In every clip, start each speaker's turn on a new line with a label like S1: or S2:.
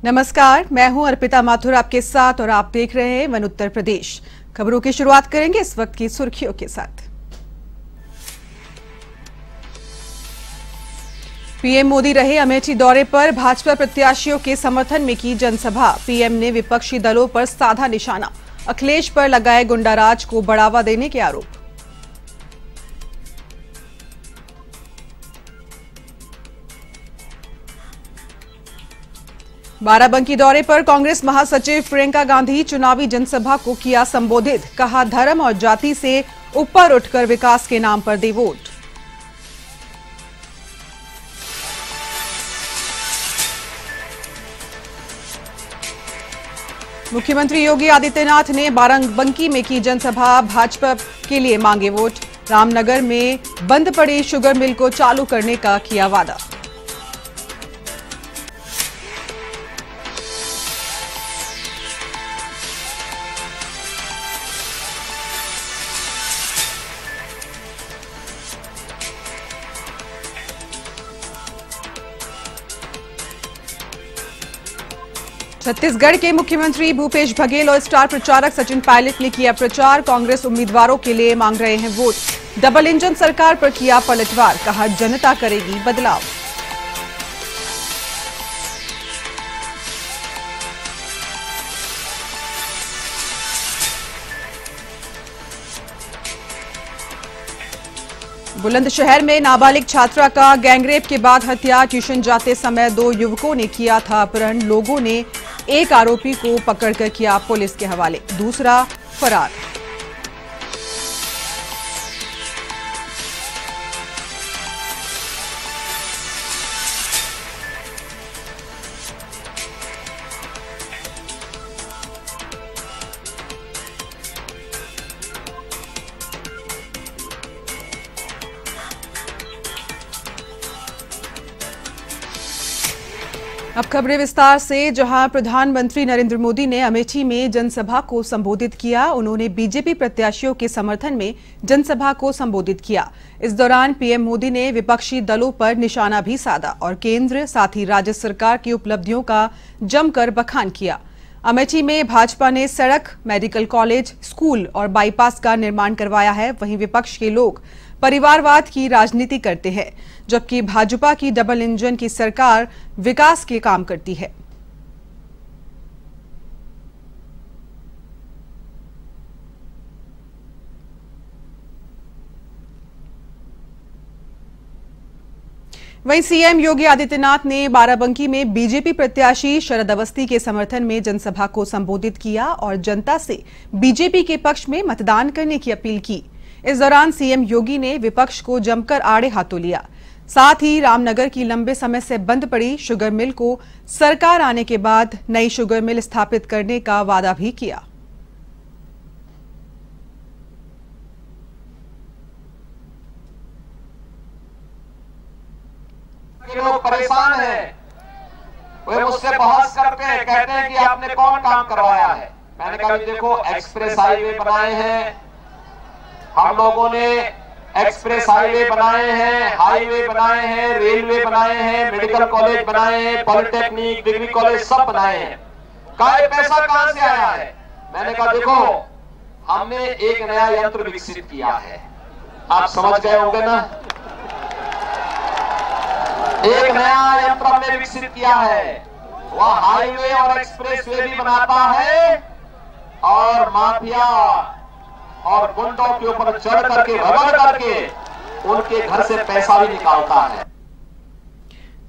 S1: नमस्कार, मैं हूं अर्पिता माथुर आपके साथ और आप देख रहे हैं वन उत्तर प्रदेश। खबरों की शुरुआत करेंगे इस वक्त की सुर्खियों के साथ। पीएम मोदी रहे अमेठी दौरे पर, भाजपा प्रत्याशियों के समर्थन में की जनसभा। पीएम ने विपक्षी दलों पर साधा निशाना, अखिलेश पर लगाए गुंडाराज को बढ़ावा देने के आरोप। बाराबंकी दौरे पर कांग्रेस महासचिव प्रियंका गांधी चुनावी जनसभा को किया संबोधित, कहा धर्म और जाति से ऊपर उठकर विकास के नाम पर दे वोट। मुख्यमंत्री योगी आदित्यनाथ ने बाराबंकी में की जनसभा, भाजपा के लिए मांगे वोट। रामनगर में बंद पड़ी शुगर मिल को चालू करने का किया वादा। छत्तीसगढ़ के मुख्यमंत्री भूपेश बघेल और स्टार प्रचारक सचिन पायलट ने किया प्रचार। कांग्रेस उम्मीदवारों के लिए मांग रहे हैं वोट। डबल इंजन सरकार पर किया पलटवार, कहा जनता करेगी बदलाव। बुलंदशहर में नाबालिग छात्रा का गैंगरेप के बाद हत्या। ट्यूशन जाते समय 2 युवकों ने किया था अपहरण। लोगों ने एक आरोपी को पकड़कर किया पुलिस के हवाले, दूसरा फरार। अब खबरें विस्तार से, जहां प्रधानमंत्री नरेंद्र मोदी ने अमेठी में जनसभा को संबोधित किया। उन्होंने बीजेपी प्रत्याशियों के समर्थन में जनसभा को संबोधित किया। इस दौरान पीएम मोदी ने विपक्षी दलों पर निशाना भी साधा और केंद्र साथ ही राज्य सरकार की उपलब्धियों का जमकर बखान किया। अमेठी में भाजपा ने सड़क, मेडिकल कॉलेज, स्कूल और बाईपास का निर्माण करवाया है। वहीं विपक्ष के लोग परिवारवाद की राजनीति करते हैं, जबकि भाजपा की डबल इंजन की सरकार विकास के काम करती है। वहीं सीएम योगी आदित्यनाथ ने बाराबंकी में बीजेपी प्रत्याशी शरद अवस्थी के समर्थन में जनसभा को संबोधित किया और जनता से बीजेपी के पक्ष में मतदान करने की अपील की। इस दौरान सीएम योगी ने विपक्ष को जमकर आड़े हाथों लिया। साथ ही रामनगर की लंबे समय से बंद पड़ी शुगर मिल को सरकार आने के बाद नई शुगर मिल स्थापित करने का वादा भी किया।
S2: लोग परेशान हैं, वे मुझसे बहस करते हैं, कहते हैं कि आपने कौन काम करवाया है। मैंने कहा देखो, एक्सप्रेस हाईवे बनाए हैं हम लोगों ने, एक्सप्रेस हाईवे बनाए हैं, हाईवे बनाए हैं, रेलवे बनाए हैं, मेडिकल कॉलेज बनाए हैं, पॉलिटेक्निक, डिग्री कॉलेज सब बनाए हैं। कहा पैसा कहां से आया है? मैंने कहा देखो, हमने एक नया यंत्र विकसित किया है। आप समझ गए होंगे ना, एक नया यंत्र हमने विकसित किया है। वह हाईवे और एक्सप्रेस वे भी बनाता है और माफिया और गुंडों के ऊपर चढ़ करके, रगड़ करके उनके घर से पैसा भी निकालता है।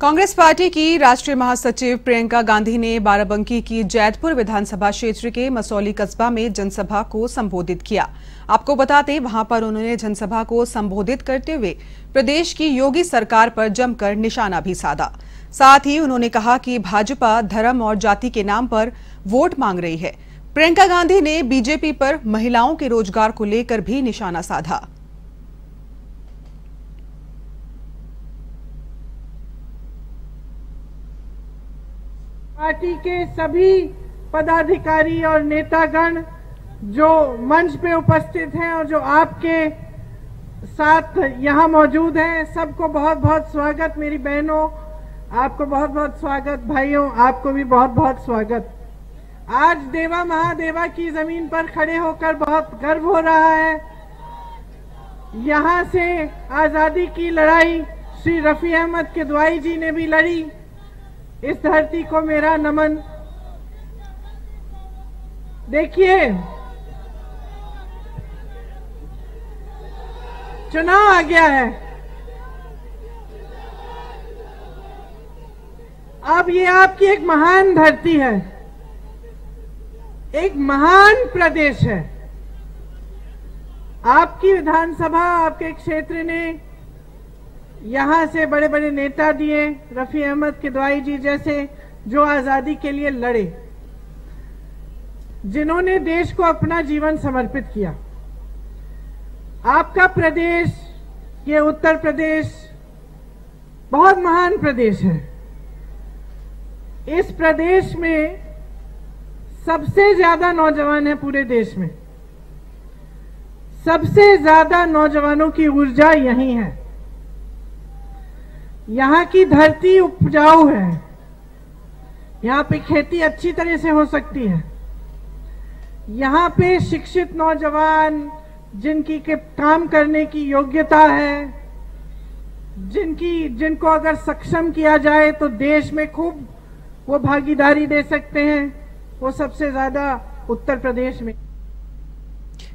S1: कांग्रेस पार्टी की राष्ट्रीय महासचिव प्रियंका गांधी ने बाराबंकी की जैतपुर विधानसभा क्षेत्र के मसौली कस्बा में जनसभा को संबोधित किया। आपको बता दें, वहां पर उन्होंने जनसभा को संबोधित करते हुए प्रदेश की योगी सरकार पर जमकर निशाना भी साधा। साथ ही उन्होंने कहा कि भाजपा धर्म और जाति के नाम पर वोट मांग रही है। प्रियंका गांधी ने बीजेपी पर महिलाओं के रोजगार को लेकर भी निशाना साधा।
S3: पार्टी के सभी पदाधिकारी और नेतागण जो मंच पे उपस्थित हैं और जो आपके साथ यहाँ मौजूद हैं, सबको बहुत बहुत स्वागत। मेरी बहनों, आपको बहुत बहुत स्वागत। भाइयों, आपको भी बहुत बहुत स्वागत। आज देवा महादेवा की जमीन पर खड़े होकर बहुत गर्व हो रहा है। यहाँ से आजादी की लड़ाई श्री रफी अहमद किदवाई जी ने भी लड़ी। इस धरती को मेरा नमन। देखिए, चुनाव आ गया है। अब ये आपकी एक महान धरती है, एक महान प्रदेश है। आपकी विधानसभा, आपके क्षेत्र ने यहां से बड़े बड़े नेता दिए, रफी अहमद किदवाई जी जैसे, जो आजादी के लिए लड़े, जिन्होंने देश को अपना जीवन समर्पित किया। आपका प्रदेश, ये उत्तर प्रदेश, बहुत महान प्रदेश है। इस प्रदेश में सबसे ज्यादा नौजवान है पूरे देश में। सबसे ज्यादा नौजवानों की ऊर्जा यही है। यहाँ की धरती उपजाऊ है। यहाँ पे खेती अच्छी तरह से हो सकती है। यहाँ पे शिक्षित नौजवान, जिनकी के काम करने की योग्यता है, जिनको अगर सक्षम किया जाए तो देश में खूब वो भागीदारी दे सकते हैं, वो सबसे ज्यादा उत्तर प्रदेश में।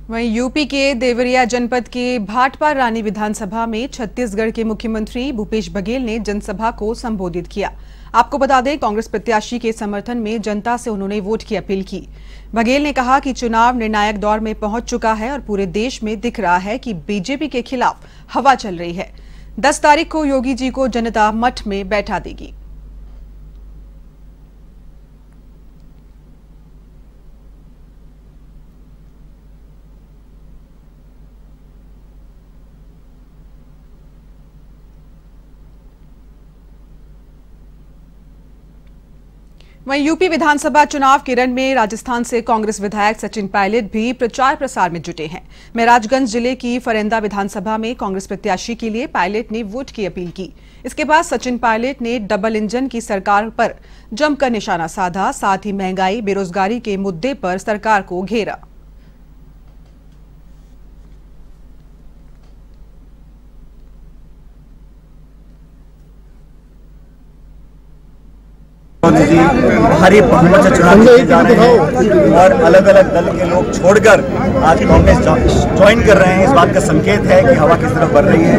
S1: वहीं यूपी के देवरिया जनपद के भाटपार रानी विधानसभा में छत्तीसगढ़ के मुख्यमंत्री भूपेश बघेल ने जनसभा को संबोधित किया। आपको बता दें, कांग्रेस प्रत्याशी के समर्थन में जनता से उन्होंने वोट की अपील की। बघेल ने कहा कि चुनाव निर्णायक दौर में पहुंच चुका है और पूरे देश में दिख रहा है कि बीजेपी के खिलाफ हवा चल रही है। 10 तारीख को योगी जी को जनता मठ में बैठा देगी। वहीं यूपी विधानसभा चुनाव के रण में राजस्थान से कांग्रेस विधायक सचिन पायलट भी प्रचार प्रसार में जुटे हैं। महराजगंज जिले की फरेंदा विधानसभा में कांग्रेस प्रत्याशी के लिए पायलट ने वोट की अपील की। इसके बाद सचिन पायलट ने डबल इंजन की सरकार पर जमकर निशाना साधा, साथ ही महंगाई, बेरोजगारी के मुद्दे पर सरकार को घेरा।
S4: जी भारी बहुमत से चुनाव जीते जा रहे हैं और अलग अलग दल के लोग छोड़कर आज कांग्रेस ज्वाइन कर रहे हैं। इस बात का संकेत है कि हवा किस तरफ बढ़ रही है।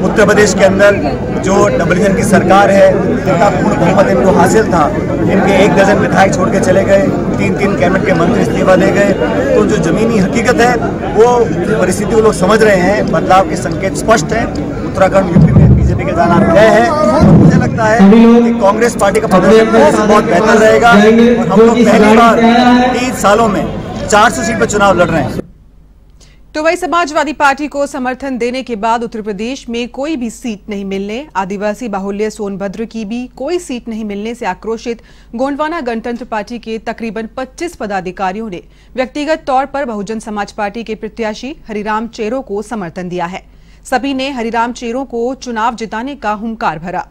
S4: उत्तर प्रदेश के अंदर जो डबल इंजन की सरकार है, जिनका पूर्ण बहुमत इनको हासिल था, इनके 1 दर्जन विधायक छोड़ के चले गए, 3 कैबिनेट के मंत्री इस्तीफा दे गए। तो जो जमीनी हकीकत है वो परिस्थिति को लोग समझ रहे हैं। बदलाव के संकेत स्पष्ट है। उत्तराखंड, यूपी में बीजेपी के जाना तय है और मुझे लगता है कि कांग्रेस पार्टी का प्रदर्शन बहुत बेहतर रहेगा और हम लोग पहली बार 30 सालों में 400 सीट पर चुनाव लड़ रहे हैं।
S1: तो वही समाजवादी पार्टी को समर्थन देने के बाद उत्तर प्रदेश में कोई भी सीट नहीं मिलने, आदिवासी बाहुल्य सोनभद्र की भी कोई सीट नहीं मिलने से आक्रोशित गोंडवाना गणतंत्र पार्टी के तकरीबन 25 पदाधिकारियों ने व्यक्तिगत तौर पर बहुजन समाज पार्टी के प्रत्याशी हरिराम चेरो को समर्थन दिया है। सभी ने हरिराम चेरो को चुनाव जिताने का हुंकार भरा।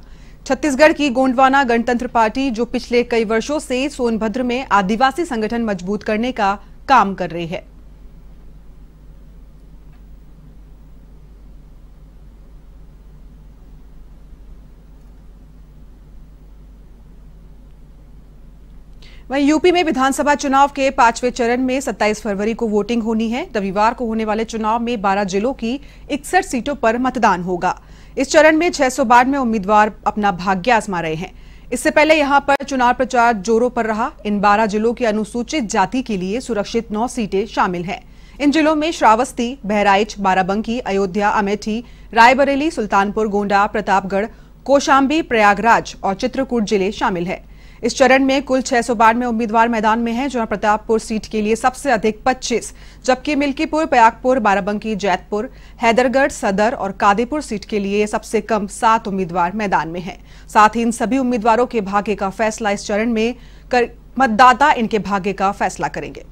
S1: छत्तीसगढ़ की गोंडवाना गणतंत्र पार्टी, जो पिछले कई वर्षों से सोनभद्र में आदिवासी संगठन मजबूत करने का काम कर रही है। वहीं यूपी में विधानसभा चुनाव के 5वें चरण में 27 फरवरी को वोटिंग होनी है। रविवार को होने वाले चुनाव में 12 जिलों की 61 सीटों पर मतदान होगा। इस चरण में 692 उम्मीदवार अपना भाग्य आजमा रहे हैं। इससे पहले यहां पर चुनाव प्रचार जोरों पर रहा। इन 12 जिलों की अनुसूचित जाति के लिए सुरक्षित 9 सीटें शामिल हैं। इन जिलों में श्रावस्ती, बहराइच, बाराबंकी, अयोध्या, अमेठी, रायबरेली, सुल्तानपुर, गोंडा, प्रतापगढ़, कौशाम्बी, प्रयागराज और चित्रकूट जिले शामिल हैं। इस चरण में कुल 692 उम्मीदवार मैदान में हैं, जहां प्रतापपुर सीट के लिए सबसे अधिक 25, जबकि मिल्कीपुर, प्रयागपुर, बाराबंकी, जैतपुर, हैदरगढ़, सदर और कादेपुर सीट के लिए सबसे कम 7 उम्मीदवार मैदान में हैं। साथ ही इन सभी उम्मीदवारों के भाग्य का फैसला इस चरण में मतदाता इनके भाग्य का फैसला करेंगे।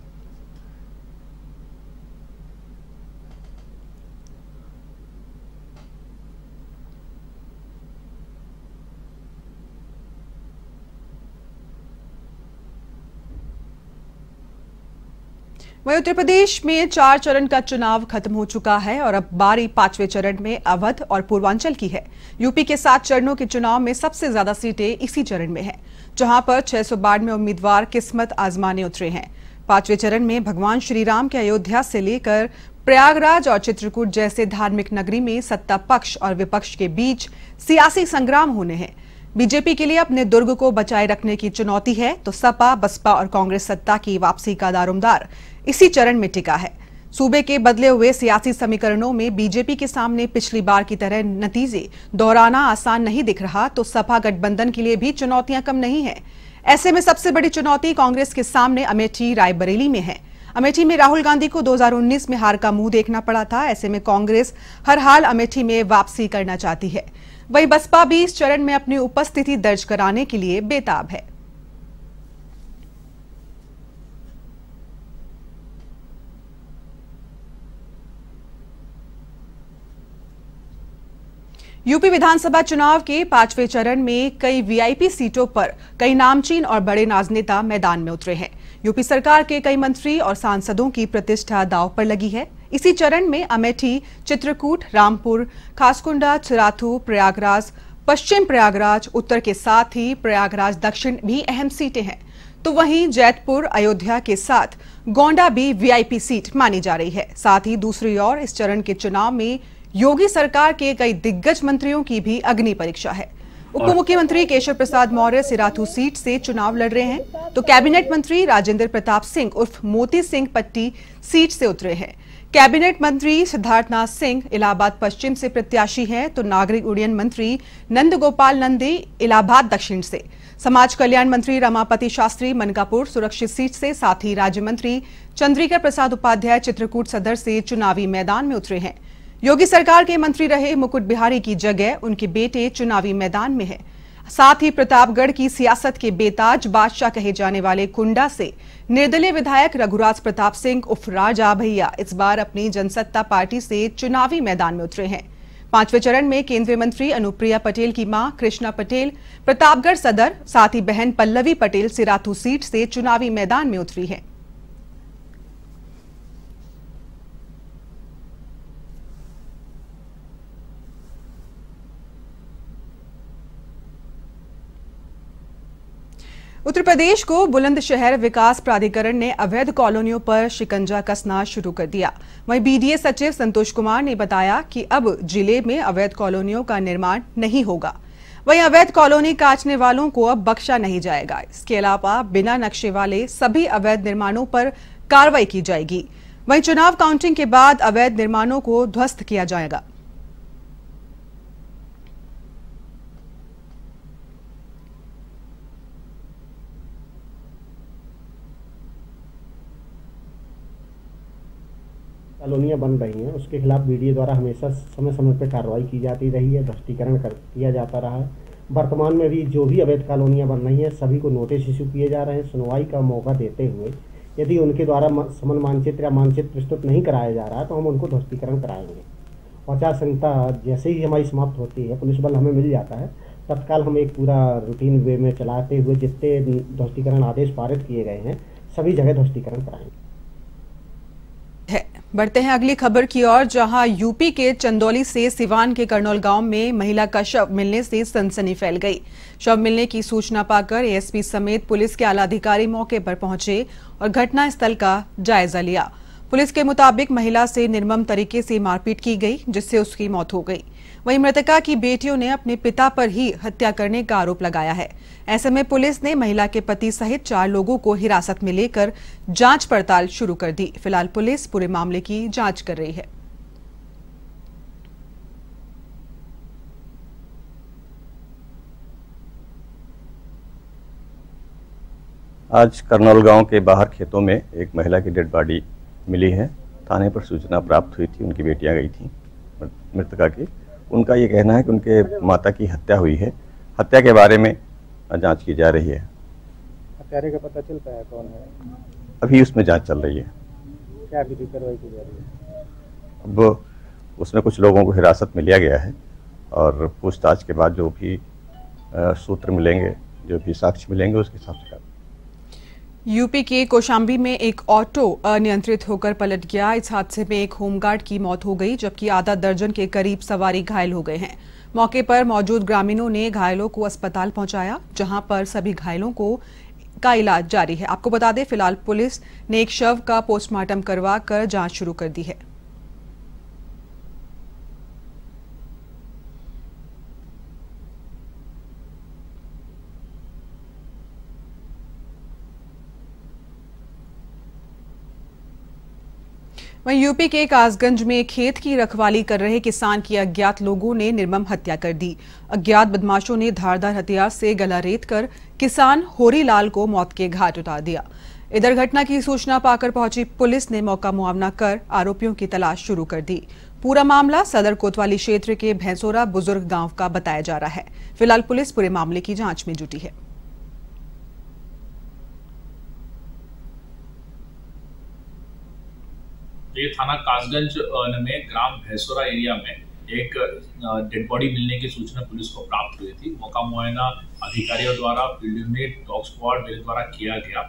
S1: वहीं उत्तर प्रदेश में 4 चरण का चुनाव खत्म हो चुका है और अब बारी 5वें चरण में अवध और पूर्वांचल की है। यूपी के 7 चरणों के चुनाव में सबसे ज्यादा सीटें इसी चरण में हैं, जहां पर 692 उम्मीदवार किस्मत आजमाने उतरे हैं। 5वें चरण में भगवान श्री राम के अयोध्या से लेकर प्रयागराज और चित्रकूट जैसे धार्मिक नगरी में सत्ता पक्ष और विपक्ष के बीच सियासी संग्राम होने हैं। बीजेपी के लिए अपने दुर्ग को बचाए रखने की चुनौती है, तो सपा, बसपा और कांग्रेस सत्ता की वापसी का दारोमदार इसी चरण में टिका है। सूबे के बदले हुए सियासी समीकरणों में बीजेपी के सामने पिछली बार की तरह नतीजे दोहराना आसान नहीं दिख रहा, तो सपा गठबंधन के लिए भी चुनौतियां कम नहीं है। ऐसे में सबसे बड़ी चुनौती कांग्रेस के सामने अमेठी रायबरेली में है। अमेठी में राहुल गांधी को 2019 में हार का मुंह देखना पड़ा था। ऐसे में कांग्रेस हर हाल अमेठी में वापसी करना चाहती है। वहीं बसपा भी इस चरण में अपनी उपस्थिति दर्ज कराने के लिए बेताब है। यूपी विधानसभा चुनाव के 5वें चरण में कई वीआईपी सीटों पर कई नामचीन और बड़े राजनेता मैदान में उतरे हैं। यूपी सरकार के कई मंत्री और सांसदों की प्रतिष्ठा दांव पर लगी है। इसी चरण में अमेठी, चित्रकूट, रामपुर, खासकुंडा, चिराथू, प्रयागराज, पश्चिम प्रयागराज, उत्तर के साथ ही प्रयागराज दक्षिण भी अहम सीटें हैं। तो वहीं जैतपुर, अयोध्या के साथ गोंडा भी वीआईपी सीट मानी जा रही है। साथ ही दूसरी ओर इस चरण के चुनाव में योगी सरकार के कई दिग्गज मंत्रियों की भी अग्नि परीक्षा है। उप मुख्यमंत्री केशव प्रसाद मौर्य सिराथू सीट से चुनाव लड़ रहे हैं, तो कैबिनेट मंत्री राजेंद्र प्रताप सिंह उर्फ मोती सिंह पट्टी सीट से उतरे हैं। कैबिनेट मंत्री सिद्धार्थनाथ सिंह इलाहाबाद पश्चिम से प्रत्याशी हैं, तो नागरिक उड्डयन मंत्री नंद गोपाल नंदी इलाहाबाद दक्षिण से, समाज कल्याण मंत्री रमापति शास्त्री मनकापुर सुरक्षित सीट से, साथ ही राज्य मंत्री चंद्रिका प्रसाद उपाध्याय चित्रकूट सदर से चुनावी मैदान में उतरे हैं। योगी सरकार के मंत्री रहे मुकुट बिहारी की जगह उनके बेटे चुनावी मैदान में है। साथ ही प्रतापगढ़ की सियासत के बेताज बादशाह कहे जाने वाले कुंडा से निर्दलीय विधायक रघुराज प्रताप सिंह उर्फ राजा भैया इस बार अपनी जनसत्ता पार्टी से चुनावी मैदान में उतरे हैं। 5वें चरण में केंद्रीय मंत्री अनुप्रिया पटेल की मां कृष्णा पटेल प्रतापगढ़ सदर, साथ ही बहन पल्लवी पटेल सिराथू सीट से चुनावी मैदान में उतरी है। उत्तर प्रदेश को बुलंदशहर विकास प्राधिकरण ने अवैध कॉलोनियों पर शिकंजा कसना शुरू कर दिया। वहीं बीडीए सचिव संतोष कुमार ने बताया कि अब जिले में अवैध कॉलोनियों का निर्माण नहीं होगा। वहीं अवैध कॉलोनी काटने वालों को अब बख्शा नहीं जाएगा। इसके अलावा बिना नक्शे वाले सभी अवैध निर्माणों पर कार्रवाई की जाएगी। वहीं चुनाव काउंटिंग के बाद अवैध निर्माणों को ध्वस्त किया जाएगा।
S5: कॉलोनियाँ बन रही हैं, उसके खिलाफ बीडीए द्वारा हमेशा समय समय पर कार्रवाई की जाती रही है, ध्वस्तीकरण किया जाता रहा है। वर्तमान में भी जो भी अवैध कॉलोनियाँ बन रही हैं सभी को नोटिस इशू किए जा रहे हैं। सुनवाई का मौका देते हुए यदि उनके द्वारा समन मानचित्र या मानचित्र प्रस्तुत नहीं कराया जा रहा है तो हम उनको ध्वस्तीकरण कराएंगे। आचार संहिता जैसे ही हमारी समाप्त होती है, पुलिस बल हमें मिल जाता है, तत्काल हम एक पूरा रूटीन वे में चलाते हुए जितने ध्वस्तीकरण आदेश पारित किए गए हैं सभी जगह ध्वस्तीकरण कराएंगे।
S1: बढ़ते हैं अगली खबर की ओर, जहां यूपी के चंदौली से सिवान के करनौल गांव में महिला का शव मिलने से सनसनी फैल गई। शव मिलने की सूचना पाकर एएसपी समेत पुलिस के आला अधिकारी मौके पर पहुंचे और घटनास्थल का जायजा लिया। पुलिस के मुताबिक महिला से निर्मम तरीके से मारपीट की गई, जिससे उसकी मौत हो गई। वहीं मृतका की बेटियों ने अपने पिता पर ही हत्या करने का आरोप लगाया है। ऐसे में पुलिस ने महिला के पति सहित 4 लोगों को हिरासत में लेकर जांच पड़ताल शुरू कर दी। फिलहाल पुलिस पूरे मामले की जांच कर रही है।
S6: आज करनौल गांव के बाहर खेतों में एक महिला की डेड बॉडी मिली है। थाने पर सूचना प्राप्त हुई थी, उनकी बेटियां गई थी मृतका की। उनका ये कहना है कि उनके माता की हत्या हुई है। हत्या के बारे में जांच की जा रही है।
S5: हत्यारे का पता चल पाया कौन है?
S6: अभी उसमें जांच चल रही है।
S5: क्या विधि कार्रवाई की जा रही है?
S6: अब उसमें कुछ लोगों को हिरासत में लिया गया है और पूछताछ के बाद जो भी सूत्र मिलेंगे, जो भी साक्ष्य मिलेंगे, उसके हिसाब से।
S1: यूपी के कौशाम्बी में एक ऑटो अनियंत्रित होकर पलट गया। इस हादसे में एक होमगार्ड की मौत हो गई, जबकि आधा दर्जन के करीब सवारी घायल हो गए हैं। मौके पर मौजूद ग्रामीणों ने घायलों को अस्पताल पहुंचाया, जहां पर सभी घायलों का इलाज जारी है। आपको बता दें, फिलहाल पुलिस ने एक शव का पोस्टमार्टम करवा कर जांच शुरू कर दी है। वहीं यूपी के कासगंज में खेत की रखवाली कर रहे किसान की अज्ञात लोगों ने निर्मम हत्या कर दी। अज्ञात बदमाशों ने धारदार हथियार से गला रेत कर किसान होरीलाल को मौत के घाट उतार दिया। इधर घटना की सूचना पाकर पहुंची पुलिस ने मौका मुआवना कर आरोपियों की तलाश शुरू कर दी। पूरा मामला सदर कोतवाली क्षेत्र के भैंसोरा बुजुर्ग गांव का बताया जा रहा है। फिलहाल पुलिस पूरे मामले की जांच में जुटी है।
S7: ये थाना कासगंज में ग्राम भैंसोरा एरिया में एक डेड बॉडी मिलने की सूचना पुलिस को प्राप्त हुई थी। मौका मुआयना अधिकारियों द्वारा फील्ड यूनिट, डॉग स्क्वाड मेरे द्वारा किया गया।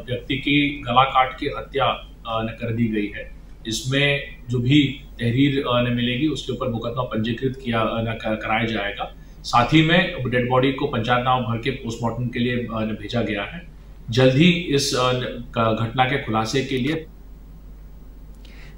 S7: व्यक्ति की गला काट के हत्या कर दी गई है। इसमें जो भी तहरीर मिलेगी उसके ऊपर मुकदमा पंजीकृत कराया जाएगा। साथ ही में डेड बॉडी को पंचायतनामा भर के पोस्टमार्टम के लिए भेजा गया है। जल्द ही इस घटना के खुलासे के लिए।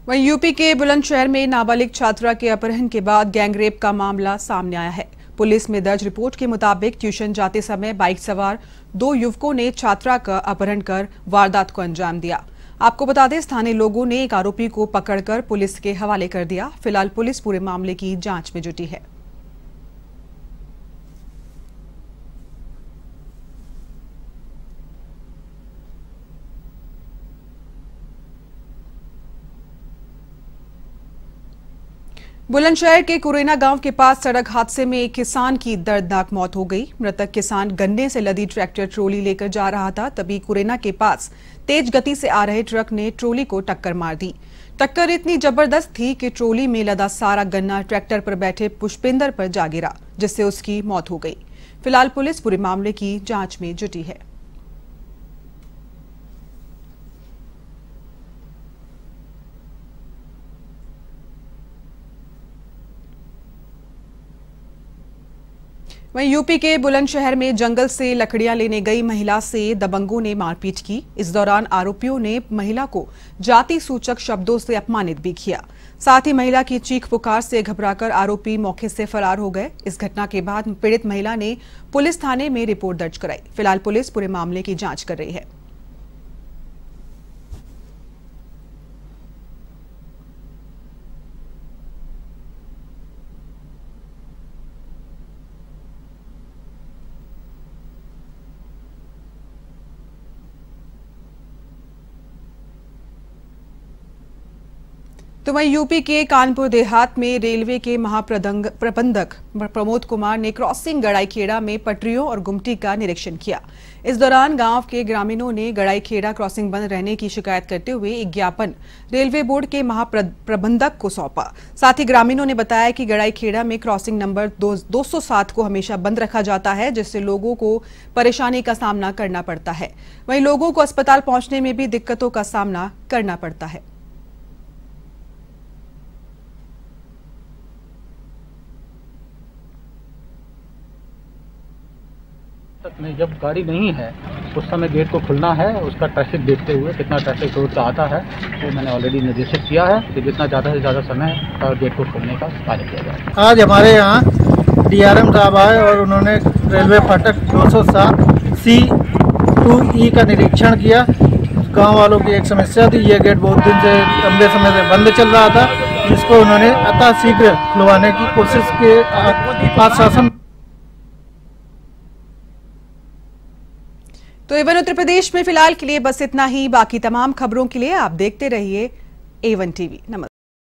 S1: वहीं यूपी के बुलंदशहर में नाबालिग छात्रा के अपहरण के बाद गैंगरेप का मामला सामने आया है। पुलिस में दर्ज रिपोर्ट के मुताबिक ट्यूशन जाते समय बाइक सवार 2 युवकों ने छात्रा का अपहरण कर वारदात को अंजाम दिया। आपको बता दें, स्थानीय लोगों ने एक आरोपी को पकड़कर पुलिस के हवाले कर दिया। फिलहाल पुलिस पूरे मामले की जांच में जुटी है। बुलंदशहर के कुरेना गांव के पास सड़क हादसे में एक किसान की दर्दनाक मौत हो गई। मृतक किसान गन्ने से लदी ट्रैक्टर ट्रॉली लेकर जा रहा था, तभी कुरेना के पास तेज गति से आ रहे ट्रक ने ट्रॉली को टक्कर मार दी। टक्कर इतनी जबरदस्त थी कि ट्रॉली में लदा सारा गन्ना ट्रैक्टर पर बैठे पुष्पेंद्र पर जा गिरा, जिससे उसकी मौत हो गई। फिलहाल पुलिस पूरे मामले की जांच में जुटी है। वहीं यूपी के बुलंदशहर में जंगल से लकड़ियां लेने गई महिला से दबंगों ने मारपीट की। इस दौरान आरोपियों ने महिला को जाति सूचक शब्दों से अपमानित भी किया। साथ ही महिला की चीख पुकार से घबराकर आरोपी मौके से फरार हो गए। इस घटना के बाद पीड़ित महिला ने पुलिस थाने में रिपोर्ट दर्ज कराई। फिलहाल पुलिस पूरे मामले की जांच कर रही है। तो वहीं यूपी के कानपुर देहात में रेलवे के महाप्रबंधक प्रमोद कुमार ने क्रॉसिंग गड़ाईखेड़ा में पटरियों और गुमटी का निरीक्षण किया। इस दौरान गांव के ग्रामीणों ने गड़ाईखेड़ा क्रॉसिंग बंद रहने की शिकायत करते हुए एक ज्ञापन रेलवे बोर्ड के महाप्रबंधक को सौंपा। साथ ही ग्रामीणों ने बताया कि गड़ाईखेड़ा में क्रॉसिंग नंबर 207 को हमेशा बंद रखा जाता है, जिससे लोगों को परेशानी का सामना करना पड़ता है। वहीं लोगों को अस्पताल पहुंचने में भी दिक्कतों का सामना करना पड़ता है।
S8: में जब गाड़ी नहीं है उस समय गेट को खुलना है। उसका ट्रैफिक देखते हुए कितना ट्रैफिक रोड का आता है वो मैंने ऑलरेडी निर्देशित किया है कि जितना ज़्यादा से ज़्यादा समय गेट को खोलने का कार्य किया जाए।
S9: आज हमारे यहाँ DRM साहब आए और उन्होंने रेलवे फाटक 207C-2E का निरीक्षण किया। गांव वालों की एक समस्या थी, ये गेट बहुत दिन से लंबे समय से बंद चल रहा था, जिसको उन्होंने अतः शीघ्र खुलवाने की कोशिश के आश्वासन।
S1: तो एवन उत्तर प्रदेश में फिलहाल के लिए बस इतना ही। बाकी तमाम खबरों के लिए आप देखते रहिए A1 TV। नमस्कार।